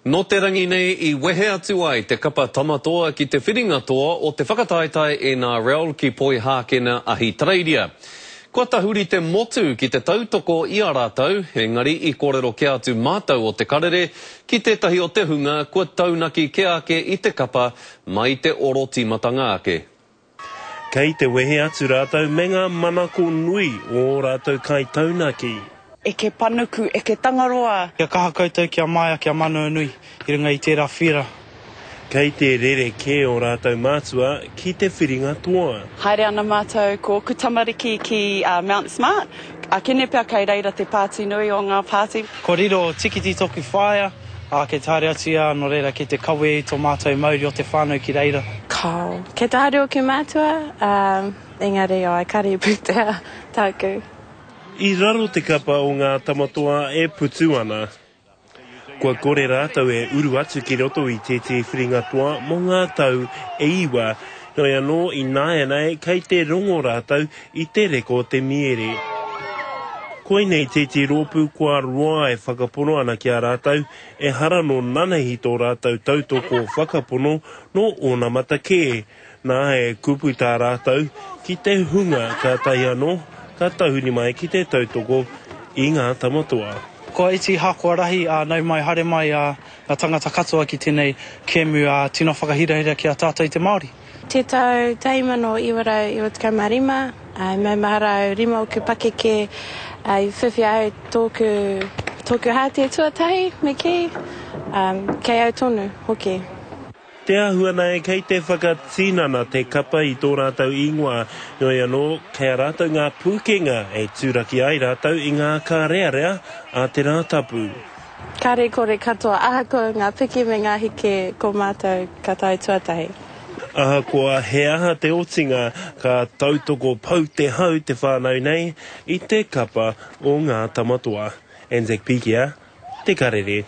No te rangi nei I wehe atu ai te kapa tamatoa ki te whiringa toa o te whakataetai e ngā reo ki poi hākena ahi Tareiria. Kua tahuri te motu ki te tautoko I a rātou, engari I kōrero ke atu mātou o te karere, ki tētahi o te hunga, kua taunaki ke ake I te kapa mai te oroti matanga ake. Kei te wehe atu rātou me ngā manako nui o rātou kai taunaki. E ke panuku, e ke tangaroa. Kia kaha koutou kia maia, kia manu nui, I runga I tērā whira. Kei te rere ke o rātou mātua ki te whiringa toa. Haere ana mātou, ko Kutamariki ki Mount Smart. A kene pia kei reira te pāti nui o ngā pāti. Ko riro tikiti toku whaia, ke tāre atu ia, no reira ki te kawe tō mātou mauri o te whānau ki reira. Kau, ke tāre o ki mātua, engari o ai kari putea tāku. I raro te kapa o ngā tamatoa e putu ana. Kua kore rātou e uru atu ki roto I te whiringa toa mo ngā tau e iwa, no anō I nāia nei kei te rongo rātou I te reko te miere. Koe nei te rōpū kua roa e whakapono ana ki a rātou, e hara no nanahi tō rātou tautoko whakapono no ona matake. Nā e kupu tā rātou ki te hunga ka tai anō, ka tahuni mai ki te tautoko I ngā tamatoa. Ko iti hākua rahi, nau mai hare mai ngā tangata katoa ki tēnei kēmu tino whakahirahira ki a tātou I te Māori. Te tau taimano iwarau I o te kaumarima, mai maharau rima o ku pakeke, I whiwhi au tōku hātia tuatahi me ki, kei au tonu hoki. Te ahua nei kei te whakatinana te kapa I tō rātou ingoa, no anō kei a rātou ngā pūkenga e tūraki ai rātou I ngā kārearea a te rātapu. Kāre kore katoa ahako ngā piki me ngā hike ko mātou katai tuatahi. Ahakoa he aha te otinga ka tautoko pau te hau te whānau nei I te kapa o ngā tamatoa. Anzac Pikia, te karere.